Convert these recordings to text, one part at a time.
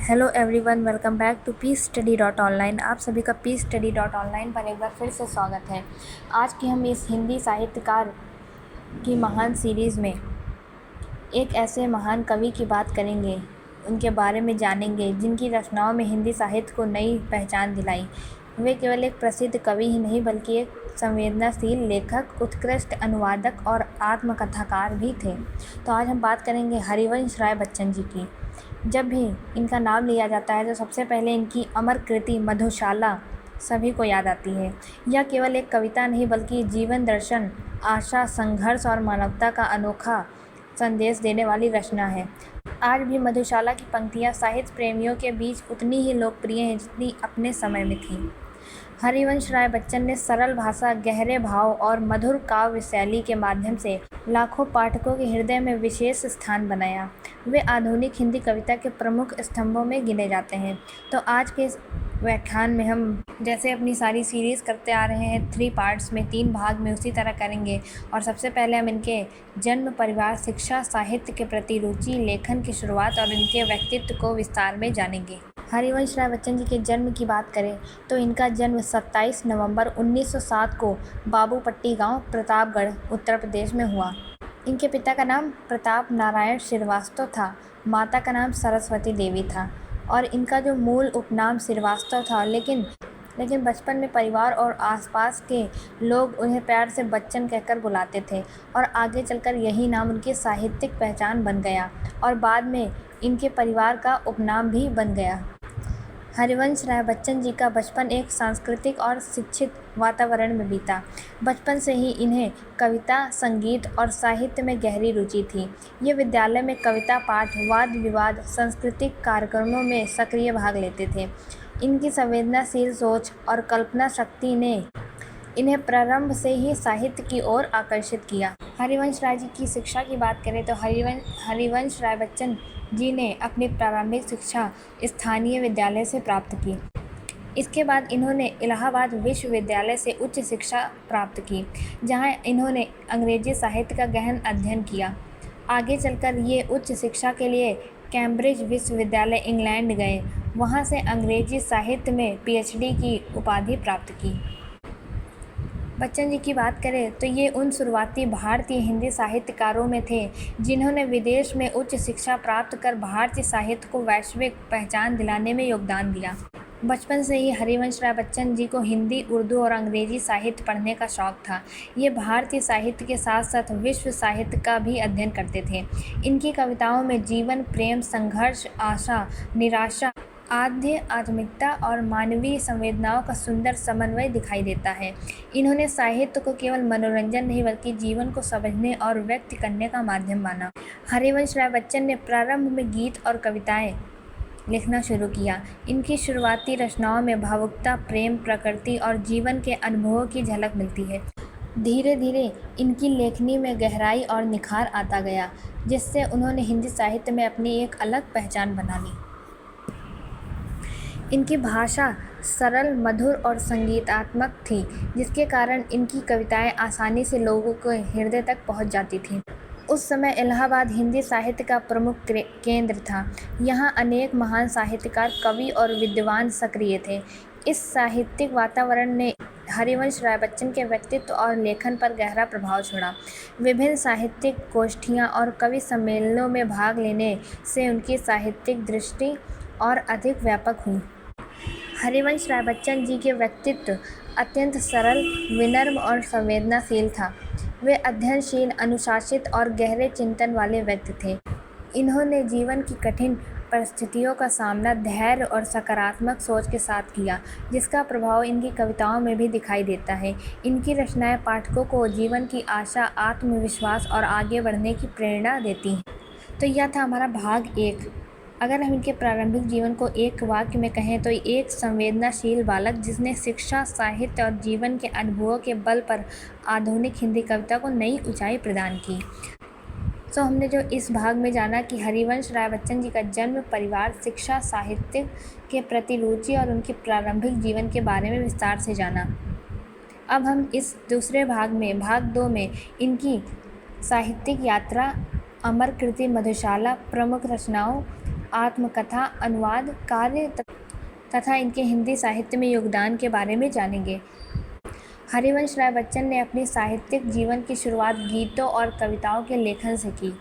Hello everyone, welcome back to peace study dot online. आप सभी का पीस स्टडी डॉट ऑनलाइन पर एक बार फिर से स्वागत है। आज की हम इस हिंदी साहित्यकार की महान सीरीज़ में एक ऐसे महान कवि की बात करेंगे, उनके बारे में जानेंगे जिनकी रचनाओं में हिंदी साहित्य को नई पहचान दिलाई। वे केवल एक प्रसिद्ध कवि ही नहीं बल्कि एक संवेदनशील लेखक, उत्कृष्ट अनुवादक और आत्मकथाकार भी थे। तो आज हम बात करेंगे हरिवंश राय बच्चन जी की। जब भी इनका नाम लिया जाता है तो सबसे पहले इनकी अमर कृति मधुशाला सभी को याद आती है। यह केवल एक कविता नहीं बल्कि जीवन दर्शन, आशा, संघर्ष और मानवता का अनोखा संदेश देने वाली रचना है। आज भी मधुशाला की पंक्तियाँ साहित्य प्रेमियों के बीच उतनी ही लोकप्रिय हैं जितनी अपने समय में थी। हरिवंश राय बच्चन ने सरल भाषा, गहरे भाव और मधुर काव्य शैली के माध्यम से लाखों पाठकों के हृदय में विशेष स्थान बनाया। वे आधुनिक हिंदी कविता के प्रमुख स्तंभों में गिने जाते हैं। तो आज के इस व्याख्यान में हम जैसे अपनी सारी सीरीज़ करते आ रहे हैं 3 पार्ट्स में, 3 भाग में, उसी तरह करेंगे। और सबसे पहले हम इनके जन्म, परिवार, शिक्षा, साहित्य के प्रति रुचि, लेखन की शुरुआत और इनके व्यक्तित्व को विस्तार में जानेंगे। हरिवंश राय बच्चन जी के जन्म की बात करें तो इनका जन्म 27 नवंबर 1907 को बाबूपट्टी गांव, प्रतापगढ़, उत्तर प्रदेश में हुआ। इनके पिता का नाम प्रताप नारायण श्रीवास्तव था, माता का नाम सरस्वती देवी था और इनका जो मूल उपनाम श्रीवास्तव था, लेकिन बचपन में परिवार और आसपास के लोग उन्हें प्यार से बच्चन कहकर बुलाते थे और आगे चलकर यही नाम उनकी साहित्यिक पहचान बन गया और बाद में इनके परिवार का उपनाम भी बन गया। हरिवंश राय बच्चन जी का बचपन एक सांस्कृतिक और शिक्षित वातावरण में बीता। बचपन से ही इन्हें कविता, संगीत और साहित्य में गहरी रुचि थी। ये विद्यालय में कविता पाठ, वाद विवाद, सांस्कृतिक कार्यक्रमों में सक्रिय भाग लेते थे। इनकी संवेदनशील सोच और कल्पना शक्ति ने इन्हें प्रारंभ से ही साहित्य की ओर आकर्षित किया। हरिवंश राय जी की शिक्षा की बात करें तो हरिवंश राय बच्चन जी ने अपनी प्रारंभिक शिक्षा स्थानीय विद्यालय से प्राप्त की। इसके बाद इन्होंने इलाहाबाद विश्वविद्यालय से उच्च शिक्षा प्राप्त की, जहां इन्होंने अंग्रेजी साहित्य का गहन अध्ययन किया। आगे चलकर ये उच्च शिक्षा के लिए कैम्ब्रिज विश्वविद्यालय इंग्लैंड गए। वहां से अंग्रेजी साहित्य में पीएचडी की उपाधि प्राप्त की। बच्चन जी की बात करें तो ये उन शुरुआती भारतीय हिंदी साहित्यकारों में थे जिन्होंने विदेश में उच्च शिक्षा प्राप्त कर भारतीय साहित्य को वैश्विक पहचान दिलाने में योगदान दिया। बचपन से ही हरिवंश राय बच्चन जी को हिंदी, उर्दू और अंग्रेजी साहित्य पढ़ने का शौक था। ये भारतीय साहित्य के साथ साथ विश्व साहित्य का भी अध्ययन करते थे। इनकी कविताओं में जीवन, प्रेम, संघर्ष, आशा, निराशा, आध्यात्मिकता और मानवीय संवेदनाओं का सुंदर समन्वय दिखाई देता है। इन्होंने साहित्य को केवल मनोरंजन नहीं बल्कि जीवन को समझने और व्यक्त करने का माध्यम माना। हरिवंश राय बच्चन ने प्रारंभ में गीत और कविताएं लिखना शुरू किया। इनकी शुरुआती रचनाओं में भावुकता, प्रेम, प्रकृति और जीवन के अनुभवों की झलक मिलती है। धीरे धीरे इनकी लेखनी में गहराई और निखार आता गया, जिससे उन्होंने हिंदी साहित्य में अपनी एक अलग पहचान बना ली। इनकी भाषा सरल, मधुर और संगीतात्मक थी, जिसके कारण इनकी कविताएं आसानी से लोगों के हृदय तक पहुंच जाती थीं। उस समय इलाहाबाद हिंदी साहित्य का प्रमुख केंद्र था। यहाँ अनेक महान साहित्यकार, कवि और विद्वान सक्रिय थे। इस साहित्यिक वातावरण ने हरिवंश राय बच्चन के व्यक्तित्व और लेखन पर गहरा प्रभाव छोड़ा। विभिन्न साहित्यिक गोष्ठियाँ और कवि सम्मेलनों में भाग लेने से उनकी साहित्यिक दृष्टि और अधिक व्यापक हुई। हरिवंश राय बच्चन जी के व्यक्तित्व अत्यंत सरल, विनम्र और संवेदनशील था। वे अध्ययनशील, अनुशासित और गहरे चिंतन वाले व्यक्ति थे। इन्होंने जीवन की कठिन परिस्थितियों का सामना धैर्य और सकारात्मक सोच के साथ किया, जिसका प्रभाव इनकी कविताओं में भी दिखाई देता है। इनकी रचनाएं पाठकों को जीवन की आशा, आत्मविश्वास और आगे बढ़ने की प्रेरणा देती हैं। तो यह था हमारा भाग 1। अगर हम इनके प्रारंभिक जीवन को एक वाक्य में कहें तो एक संवेदनशील बालक जिसने शिक्षा, साहित्य और जीवन के अनुभवों के बल पर आधुनिक हिंदी कविता को नई ऊंचाई प्रदान की। तो हमने जो इस भाग में जाना कि हरिवंश राय बच्चन जी का जन्म, परिवार, शिक्षा, साहित्य के प्रति रुचि और उनके प्रारंभिक जीवन के बारे में विस्तार से जाना। अब हम इस दूसरे भाग में, भाग 2 में इनकी साहित्यिक यात्रा, अमर कृति मधुशाला, प्रमुख रचनाओं, आत्मकथा, अनुवाद, कार्य तथा इनके हिंदी साहित्य में योगदान के बारे में जानेंगे। हरिवंश राय बच्चन ने अपने साहित्यिक जीवन की शुरुआत गीतों और कविताओं के लेखन से की।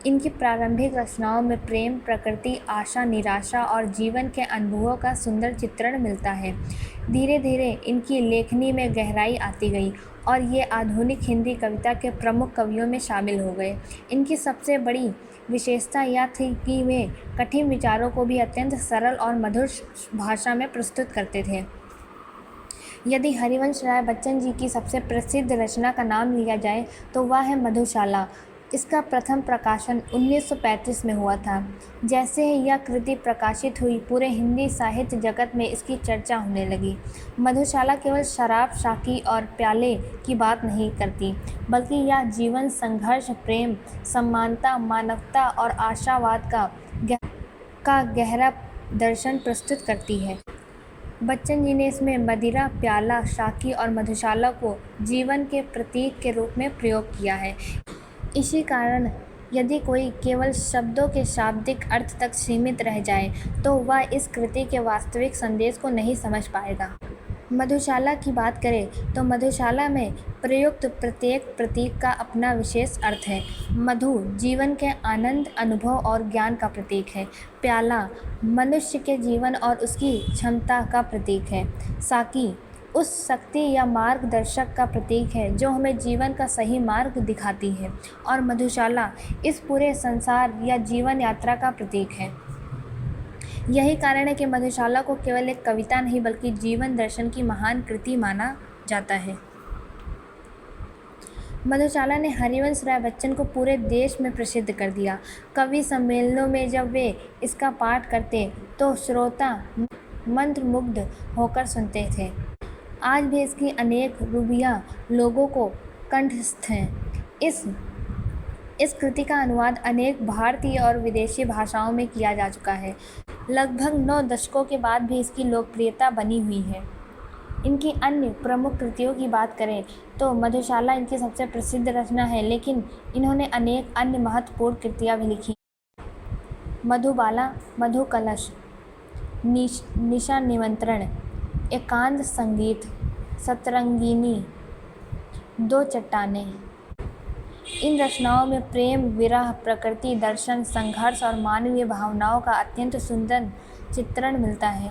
इनकी प्रारंभिक रचनाओं में प्रेम, प्रकृति, आशा, निराशा और जीवन के अनुभवों का सुंदर चित्रण मिलता है। धीरे धीरे इनकी लेखनी में गहराई आती गई और ये आधुनिक हिंदी कविता के प्रमुख कवियों में शामिल हो गए। इनकी सबसे बड़ी विशेषता यह थी कि वे कठिन विचारों को भी अत्यंत सरल और मधुर भाषा में प्रस्तुत करते थे। यदि हरिवंश राय बच्चन जी की सबसे प्रसिद्ध रचना का नाम लिया जाए तो वह है मधुशाला। इसका प्रथम प्रकाशन 1935 में हुआ था। जैसे ही यह कृति प्रकाशित हुई, पूरे हिंदी साहित्य जगत में इसकी चर्चा होने लगी। मधुशाला केवल शराब, शाकी और प्याले की बात नहीं करती, बल्कि यह जीवन, संघर्ष, प्रेम, समानता, मानवता और आशावाद का गहरा दर्शन प्रस्तुत करती है। बच्चन जी ने इसमें मदिरा, प्याला, शाकी और मधुशाला को जीवन के प्रतीक के रूप में प्रयोग किया है। इसी कारण यदि कोई केवल शब्दों के शाब्दिक अर्थ तक सीमित रह जाए तो वह इस कृति के वास्तविक संदेश को नहीं समझ पाएगा। मधुशाला की बात करें तो मधुशाला में प्रयुक्त प्रत्येक प्रतीक का अपना विशेष अर्थ है। मधु जीवन के आनंद, अनुभव और ज्ञान का प्रतीक है। प्याला मनुष्य के जीवन और उसकी क्षमता का प्रतीक है। साकी उस शक्ति या मार्गदर्शक का प्रतीक है जो हमें जीवन का सही मार्ग दिखाती है। और मधुशाला इस पूरे संसार या जीवन यात्रा का प्रतीक है। यही कारण है कि मधुशाला को केवल एक कविता नहीं बल्कि जीवन दर्शन की महान कृति माना जाता है। मधुशाला ने हरिवंश राय बच्चन को पूरे देश में प्रसिद्ध कर दिया। कवि सम्मेलनों में जब वे इसका पाठ करते तो श्रोता मंत्रमुग्ध होकर सुनते थे। आज भी इसकी अनेक रूबियाँ लोगों को कंठस्थ हैं। इस कृति का अनुवाद अनेक भारतीय और विदेशी भाषाओं में किया जा चुका है। लगभग 9 दशकों के बाद भी इसकी लोकप्रियता बनी हुई है। इनकी अन्य प्रमुख कृतियों की बात करें तो मधुशाला इनकी सबसे प्रसिद्ध रचना है, लेकिन इन्होंने अनेक अन्य महत्वपूर्ण कृतियाँ भी लिखी। मधुबाला, मधुकलश, निशा निमंत्रण, एकांत संगीत, सतरंगिनी, दो चट्टानें। इन रचनाओं में प्रेम, विरह, प्रकृति, दर्शन, संघर्ष और मानवीय भावनाओं का अत्यंत सुंदर चित्रण मिलता है।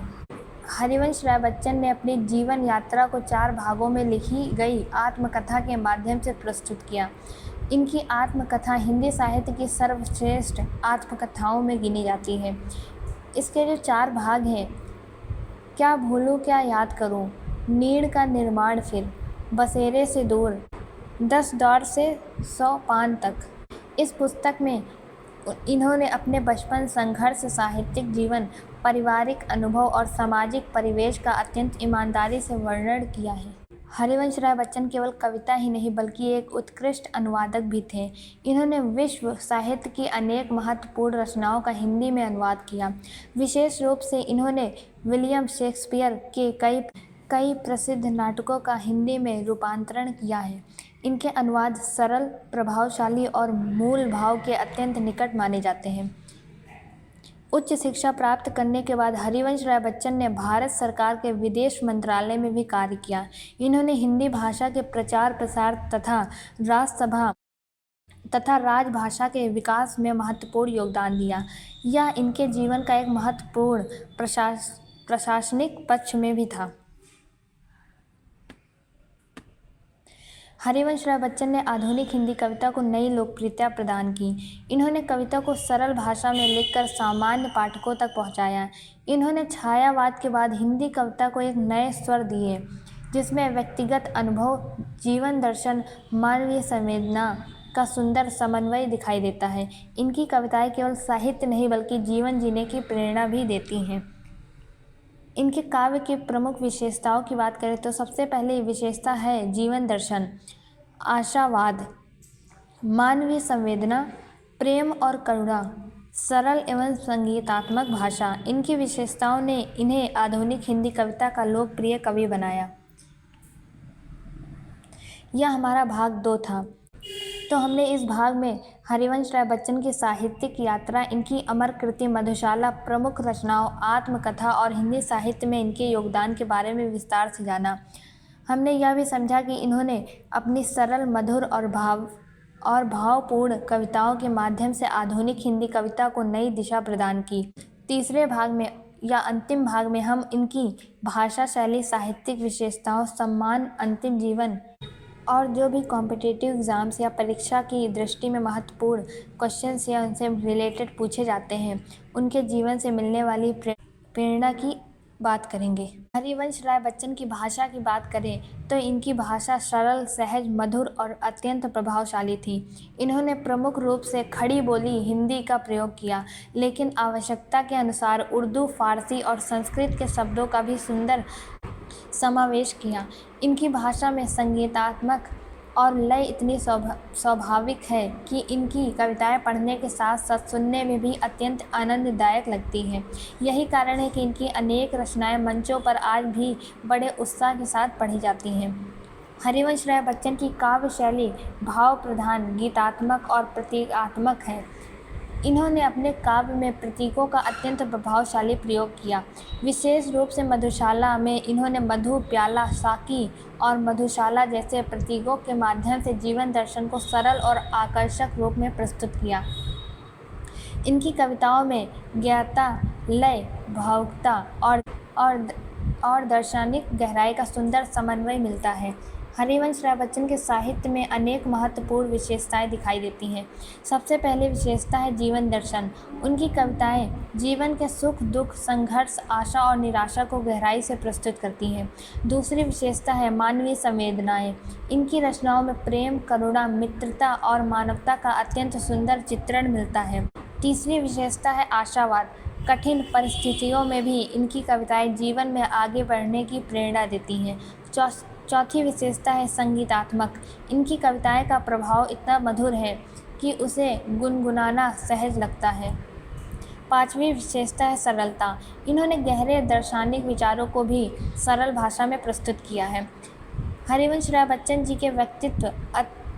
हरिवंश राय बच्चन ने अपनी जीवन यात्रा को 4 भागों में लिखी गई आत्मकथा के माध्यम से प्रस्तुत किया। इनकी आत्मकथा हिंदी साहित्य की सर्वश्रेष्ठ आत्मकथाओं में गिनी जाती है। इसके जो 4 भाग हैं, क्या भूलूं क्या याद करूं, नीड़ का निर्माण, फिर बसेरे से दूर, 10 दौर से 100 पान तक। इस पुस्तक में इन्होंने अपने बचपन, संघर्ष, साहित्यिक जीवन, पारिवारिक अनुभव और सामाजिक परिवेश का अत्यंत ईमानदारी से वर्णन किया है। हरिवंश राय बच्चन केवल कविता ही नहीं बल्कि एक उत्कृष्ट अनुवादक भी थे। इन्होंने विश्व साहित्य की अनेक महत्वपूर्ण रचनाओं का हिंदी में अनुवाद किया। विशेष रूप से इन्होंने विलियम शेक्सपियर के कई प्रसिद्ध नाटकों का हिंदी में रूपांतरण किया है। इनके अनुवाद सरल, प्रभावशाली और मूल भाव के अत्यंत निकट माने जाते हैं। उच्च शिक्षा प्राप्त करने के बाद हरिवंश राय बच्चन ने भारत सरकार के विदेश मंत्रालय में भी कार्य किया। इन्होंने हिंदी भाषा के प्रचार प्रसार तथा राजसभा तथा राजभाषा के विकास में महत्वपूर्ण योगदान दिया। यह इनके जीवन का एक महत्वपूर्ण प्रशासनिक पक्ष में भी था। हरिवंश राय बच्चन ने आधुनिक हिंदी कविता को नई लोकप्रियता प्रदान की। इन्होंने कविता को सरल भाषा में लिखकर सामान्य पाठकों तक पहुंचाया। इन्होंने छायावाद के बाद हिंदी कविता को एक नए स्वर दिए, जिसमें व्यक्तिगत अनुभव, जीवन दर्शन, मानवीय संवेदना का सुंदर समन्वय दिखाई देता है। इनकी कविताएं केवल साहित्य नहीं बल्कि जीवन जीने की प्रेरणा भी देती हैं। इनके काव्य की प्रमुख विशेषताओं की बात करें तो सबसे पहली विशेषता है जीवन दर्शन, आशावाद, मानवीय संवेदना, प्रेम और करुणा, सरल एवं संगीतात्मक भाषा। इनकी विशेषताओं ने इन्हें आधुनिक हिंदी कविता का लोकप्रिय कवि बनाया। यह हमारा भाग 2 था। तो हमने इस भाग में हरिवंश राय बच्चन की साहित्यिक यात्रा, इनकी अमर कृति मधुशाला, प्रमुख रचनाओं, आत्मकथा और हिंदी साहित्य में इनके योगदान के बारे में विस्तार से जाना। हमने यह भी समझा कि इन्होंने अपनी सरल, मधुर और भावपूर्ण कविताओं के माध्यम से आधुनिक हिंदी कविता को नई दिशा प्रदान की। तीसरे भाग में या अंतिम भाग में हम इनकी भाषा शैली, साहित्यिक विशेषताओं, सम्मान, अंतिम जीवन और जो भी कॉम्पिटिटिव एग्ज़ाम्स या परीक्षा की दृष्टि में महत्वपूर्ण क्वेश्चंस या उनसे रिलेटेड पूछे जाते हैं, उनके जीवन से मिलने वाली प्रेरणा की बात करेंगे। हरिवंश राय बच्चन की भाषा की बात करें तो इनकी भाषा सरल, सहज, मधुर और अत्यंत प्रभावशाली थी। इन्होंने प्रमुख रूप से खड़ी बोली हिंदी का प्रयोग किया, लेकिन आवश्यकता के अनुसार उर्दू, फारसी और संस्कृत के शब्दों का भी सुंदर समावेश किया। इनकी भाषा में संगीतात्मक और लय इतनी स्वाभाविक है कि इनकी कविताएं पढ़ने के साथ साथ सुनने में भी अत्यंत आनंददायक लगती हैं। यही कारण है कि इनकी अनेक रचनाएं मंचों पर आज भी बड़े उत्साह के साथ पढ़ी जाती हैं। हरिवंश राय बच्चन की काव्य शैली भाव प्रधान, गीतात्मक और प्रतीकात्मक है। इन्होंने अपने काव्य में प्रतीकों का अत्यंत प्रभावशाली प्रयोग किया। विशेष रूप से मधुशाला में इन्होंने मधु, प्याला, साकी और मधुशाला जैसे प्रतीकों के माध्यम से जीवन दर्शन को सरल और आकर्षक रूप में प्रस्तुत किया। इनकी कविताओं में ज्ञाता, लय, भावुकता और दार्शनिक गहराई का सुंदर समन्वय मिलता है। हरिवंश राय बच्चन के साहित्य में अनेक महत्वपूर्ण विशेषताएं दिखाई देती हैं। सबसे पहली विशेषता है जीवन दर्शन। उनकी कविताएं जीवन के सुख, दुख, संघर्ष, आशा और निराशा को गहराई से प्रस्तुत करती हैं। दूसरी विशेषता है मानवीय संवेदनाएं। इनकी रचनाओं में प्रेम, करुणा, मित्रता और मानवता का अत्यंत सुंदर चित्रण मिलता है। तीसरी विशेषता है आशावाद। कठिन परिस्थितियों में भी इनकी कविताएं जीवन में आगे बढ़ने की प्रेरणा देती हैं। चौथी विशेषता है संगीतात्मक। इनकी कविताएं का प्रभाव इतना मधुर है कि उसे गुनगुनाना सहज लगता है। पांचवी विशेषता है सरलता। इन्होंने गहरे दार्शनिक विचारों को भी सरल भाषा में प्रस्तुत किया है। हरिवंश राय बच्चन जी के व्यक्तित्व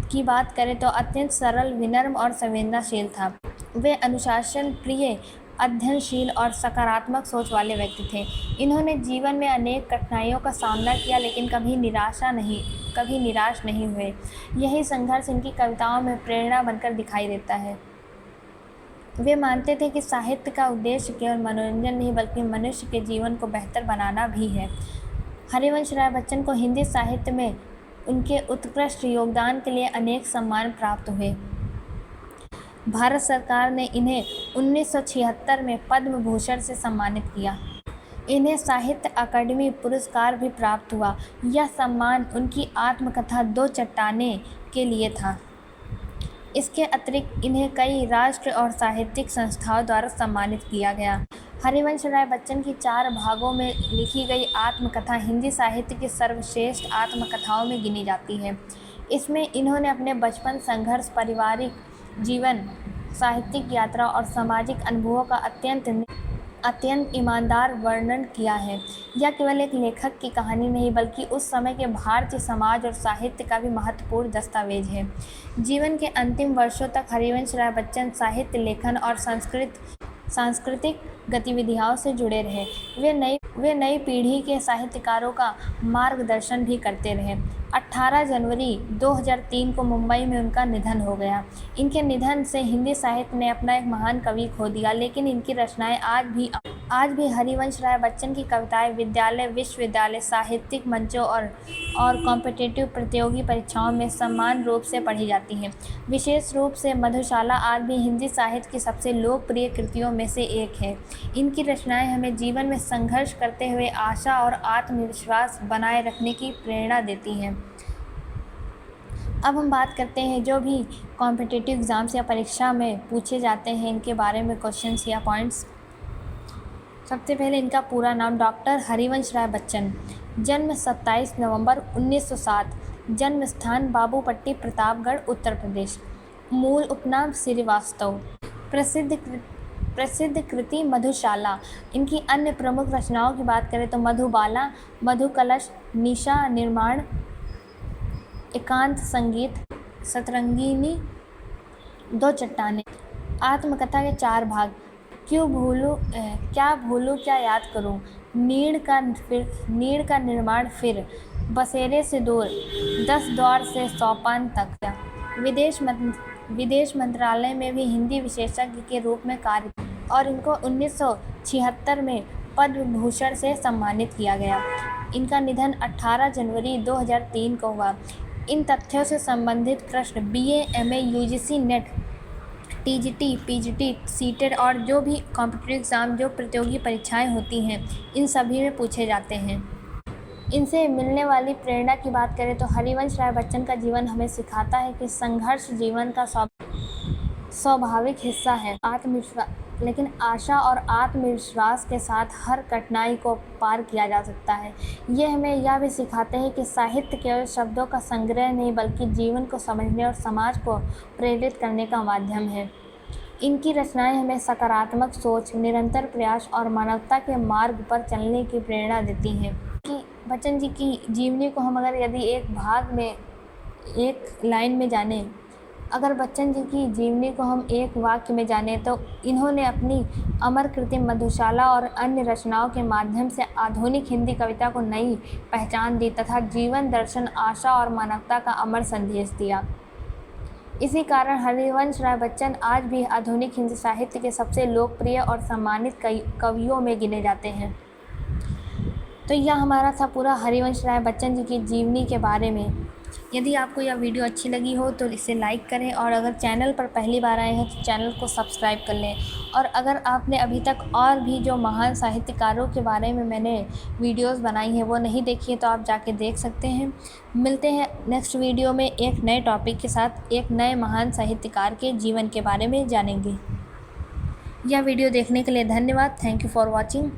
की बात करें तो अत्यंत सरल, विनम्र और संवेदनशील था। वे अनुशासन प्रिय, अध्ययनशील और सकारात्मक सोच वाले व्यक्ति थे। इन्होंने जीवन में अनेक कठिनाइयों का सामना किया, लेकिन कभी निराश नहीं हुए। यही संघर्ष इनकी कविताओं में प्रेरणा बनकर दिखाई देता है। वे मानते थे कि साहित्य का उद्देश्य केवल मनोरंजन नहीं बल्कि मनुष्य के जीवन को बेहतर बनाना भी है। हरिवंश राय बच्चन को हिंदी साहित्य में उनके उत्कृष्ट योगदान के लिए अनेक सम्मान प्राप्त हुए। भारत सरकार ने इन्हें 1976 में पद्म भूषण से सम्मानित किया। इन्हें साहित्य अकादमी पुरस्कार भी प्राप्त हुआ। यह सम्मान उनकी आत्मकथा दो चट्टानें के लिए था। इसके अतिरिक्त इन्हें कई राष्ट्र और साहित्यिक संस्थाओं द्वारा सम्मानित किया गया। हरिवंश राय बच्चन की 4 भागों में लिखी गई आत्मकथा हिंदी साहित्य की सर्वश्रेष्ठ आत्मकथाओं में गिनी जाती है। इसमें इन्होंने अपने बचपन, संघर्ष, पारिवारिक जीवन, साहित्यिक यात्रा और सामाजिक अनुभवों का अत्यंत ईमानदार वर्णन किया है। यह केवल एक लेखक की कहानी नहीं बल्कि उस समय के भारतीय समाज और साहित्य का भी महत्वपूर्ण दस्तावेज है। जीवन के अंतिम वर्षों तक हरिवंश राय बच्चन साहित्य, लेखन और सांस्कृतिक गतिविधियों से जुड़े रहे। वे नई पीढ़ी के साहित्यकारों का मार्गदर्शन भी करते रहे। 18 जनवरी 2003 को मुंबई में उनका निधन हो गया। इनके निधन से हिंदी साहित्य ने अपना एक महान कवि खो दिया, लेकिन इनकी रचनाएं आज भी हरिवंश राय बच्चन की कविताएं विद्यालय, विश्वविद्यालय, साहित्यिक मंचों और कॉम्पिटिटिव प्रतियोगी परीक्षाओं में समान रूप से पढ़ी जाती हैं। विशेष रूप से मधुशाला आज भी हिंदी साहित्य की सबसे लोकप्रिय कृतियों में से एक है। इनकी रचनाएं हमें जीवन में संघर्ष करते हुए आशा और आत्मविश्वास बनाए रखने की प्रेरणा देती हैं। अब हम बात करते हैं जो भी कॉम्पिटिटिव एग्ज़ाम्स या परीक्षा में पूछे जाते हैं इनके बारे में क्वेश्चंस या पॉइंट्स। सबसे पहले इनका पूरा नाम डॉक्टर हरिवंश राय बच्चन। जन्म 27 नवंबर 1907। जन्म स्थान बाबूपट्टी, प्रतापगढ़, उत्तर प्रदेश। मूल उपनाम श्रीवास्तव। प्रसिद्ध कृति मधुशाला। इनकी अन्य प्रमुख रचनाओं की बात करें तो मधुबाला, मधुकलश, निशा निर्माण, एकांत संगीत, सतरंगिनी, दो चट्टानें। आत्मकथा के 4 भाग। क्या भूलूं क्या याद करूं, नीड़ का निर्माण फिर, बसेरे से दूर, 10 द्वार से सोपान तक। विदेश मंत्रालय में भी हिंदी विशेषज्ञ के रूप में कार्य किया और इनको 1976 में पद्म भूषण से सम्मानित किया गया। इनका निधन 18 जनवरी 2003 को हुआ। इन तथ्यों से संबंधित प्रश्न BA, MA, UGC, net, TGT, PGT, CTET और जो भी कॉम्पिटिटिव एग्ज़ाम जो प्रतियोगी परीक्षाएं होती हैं, इन सभी में पूछे जाते हैं। इनसे मिलने वाली प्रेरणा की बात करें तो हरिवंश राय बच्चन का जीवन हमें सिखाता है कि संघर्ष जीवन का स्वाभाविक हिस्सा है, लेकिन आशा और आत्मविश्वास के साथ हर कठिनाई को पार किया जा सकता है। ये हमें यह भी सिखाते हैं कि साहित्य केवल शब्दों का संग्रह नहीं बल्कि जीवन को समझने और समाज को प्रेरित करने का माध्यम है। इनकी रचनाएं हमें सकारात्मक सोच, निरंतर प्रयास और मानवता के मार्ग पर चलने की प्रेरणा देती हैं। कि बच्चन जी की जीवनी को हम अगर यदि एक भाग में, एक लाइन में जानें, अगर बच्चन जी की जीवनी को हम एक वाक्य में जानें तो इन्होंने अपनी अमर कृति मधुशाला और अन्य रचनाओं के माध्यम से आधुनिक हिंदी कविता को नई पहचान दी तथा जीवन दर्शन, आशा और मानवता का अमर संदेश दिया। इसी कारण हरिवंश राय बच्चन आज भी आधुनिक हिंदी साहित्य के सबसे लोकप्रिय और सम्मानित कवियों में गिने जाते हैं। तो यह हमारा था पूरा हरिवंश राय बच्चन जी की जीवनी के बारे में। यदि आपको यह वीडियो अच्छी लगी हो तो इसे लाइक करें और अगर चैनल पर पहली बार आए हैं तो चैनल को सब्सक्राइब कर लें। और अगर आपने अभी तक और भी जो महान साहित्यकारों के बारे में मैंने वीडियोस बनाई हैं वो नहीं देखी है तो आप जाके देख सकते हैं। मिलते हैं नेक्स्ट वीडियो में एक नए टॉपिक के साथ, एक नए महान साहित्यकार के जीवन के बारे में जानेंगे। यह वीडियो देखने के लिए धन्यवाद। Thank you for watching.